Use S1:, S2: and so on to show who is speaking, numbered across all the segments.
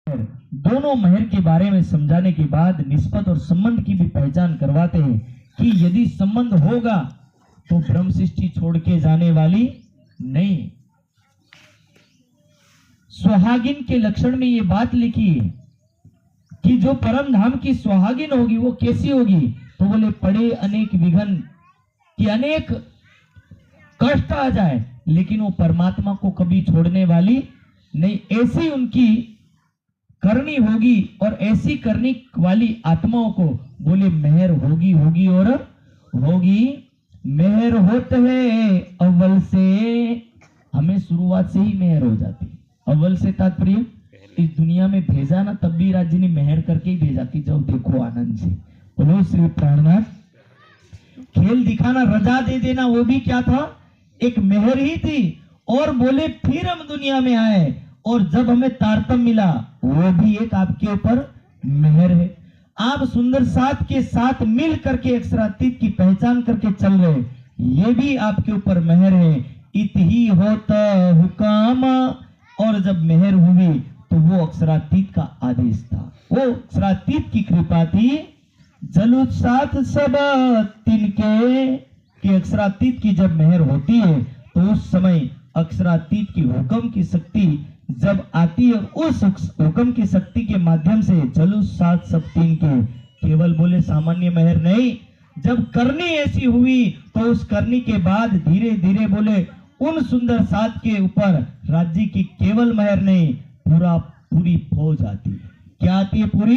S1: दोनों महर के बारे में समझाने के बाद निस्बत और संबंध की भी पहचान करवाते हैं कि यदि संबंध होगा तो ब्रह्म सृष्टि छोड़ के जाने वाली नहीं। सुहागिन के लक्षण में ये बात लिखी है कि जो परम धाम की सुहागिन होगी वो कैसी होगी, तो बोले पड़े अनेक विघ्न कि अनेक कष्ट आ जाए लेकिन वो परमात्मा को कभी छोड़ने वाली नहीं, ऐसी उनकी करनी होगी और ऐसी करने वाली आत्माओं को बोले मेहर होगी होगी और होगी। मेहर होते है अव्वल से, हमें शुरुआत से ही मेहर हो जाती। अव्वल से तात्पर्य इस दुनिया में भेजा ना तब भी राज्य ने मेहर करके ही भेजा कि जाओ देखो आनंद से। बोलो श्री प्राणनाथ। खेल दिखाना, रजा दे देना, वो भी क्या था, एक मेहर ही थी। और बोले फिर हम दुनिया में आए और जब हमें तारतम मिला वो भी एक आपके ऊपर मेहर है। आप सुंदर साथ के साथ मिल करके अक्षरातीत की पहचान करके चल रहे, ये भी आपके ऊपर मेहर है। इत ही होता हुकाम, और जब मेहर हुई तो वो अक्षरातीत का आदेश था, वो अक्षरातीत की कृपा थी। जलुत साथ सब तिनके कि अक्षरातीत की जब मेहर होती है तो उस समय अक्षरातीत की हुक्म की शक्ति जब आती है, उस हुक्म की शक्ति के माध्यम से जलुत साथ सब तीन के, केवल बोले सामान्य मेहर नहीं, जब करनी ऐसी हुई तो उस करनी के बाद धीरे धीरे बोले उन सुंदर साथ के ऊपर राज्य की केवल मेहर नहीं, पूरी फौज आती है। क्या आती है? पूरी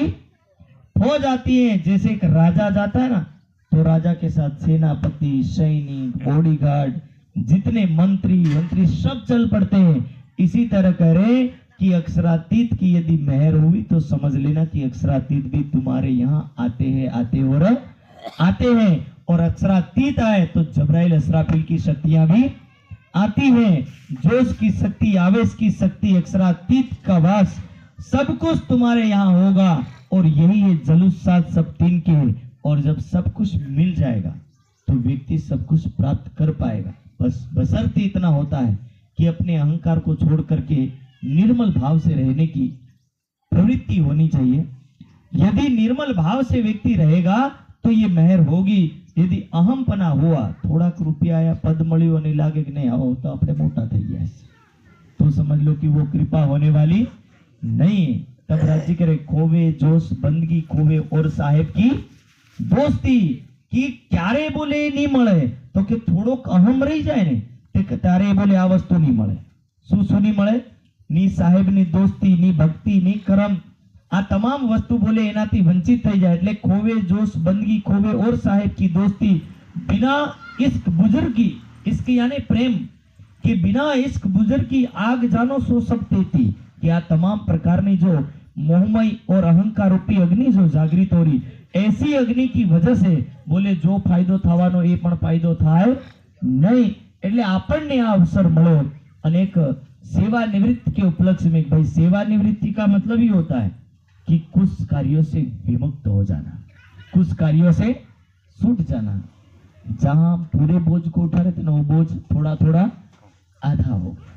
S1: फौज आती है। जैसे एक राजा जाता है ना तो राजा के साथ सेनापति, सैनिक, बॉडीगार्ड, जितने मंत्री सब चल पड़ते हैं। इसी तरह करे कि अक्षरातीत की यदि मेहर हुई तो समझ लेना कि अक्षरातीत भी तुम्हारे यहाँ आते हैं और अक्षरातीत आए तो जबराइल असराफिल की शक्तियां भी आती हैं। जोश की शक्ति, आवेश की शक्ति, अक्षरातीत का वास, सब कुछ तुम्हारे यहाँ होगा। और यही है जलुस साथ सब तीन के। और जब सब कुछ मिल जाएगा तो व्यक्ति सब कुछ प्राप्त कर पाएगा। बस बशर्ते इतना होता है कि अपने अहंकार को छोड़ करके निर्मल भाव से रहने की प्रवृत्ति होनी चाहिए। यदि निर्मल भाव से व्यक्ति रहेगा तो ये मेहर होगी। यदि अहमपना हुआ, थोड़ा रुपया या पद મળ્યો नहीं लागे कि नहीं आओ तो अपने मोटा થઈ ગયા तो समझ लो कि वो कृपा होने वाली नहीं। तब राज्य करे खोवे जोश बंदगी खोवे और साहेब की दोस्ती कि क्यारे बोले नहीं મળે तो कि થોડોક અહમ રહી જાય ને તે તારે બોલે આ વસ્તુ નહીં મળે। શું નહીં મળે? ની સાહેબની દોસ્તી, ની ભક્તિ, ની કરમ, આ તમામ વસ્તુ બોલે એનાથી વંચિત થઈ જાય। એટલે खोवे जोश बंदगी खोवे और साहेब की दोस्ती, बिना इश्क बुजुर्गी, इश्क यानी प्रेम के बिना इश्क बुजुर्गी आग जानो सो सकती थी कि आ तमाम प्रकारनी जो मोहमय और अहंकार रूपी अग्नि जो जागृत हो रही, ऐसी अग्नि की वजह से बोले जो फायदो थवानो ए पण फायदो थाय नहीं। એટલે આપણને આ अवसर મળ્યો અને એક सेवा निवृत्ति के उपलक्ष्य में। भाई सेवा निवृत्ति का मतलब ही होता है कि कुछ कार्यों से विमुक्त हो जाना, कुछ कार्यों से छूट जाना। जहां पूरे बोझ को उठा रहे थे ना वो बोझ थोड़ा थोड़ा आधा हो गया।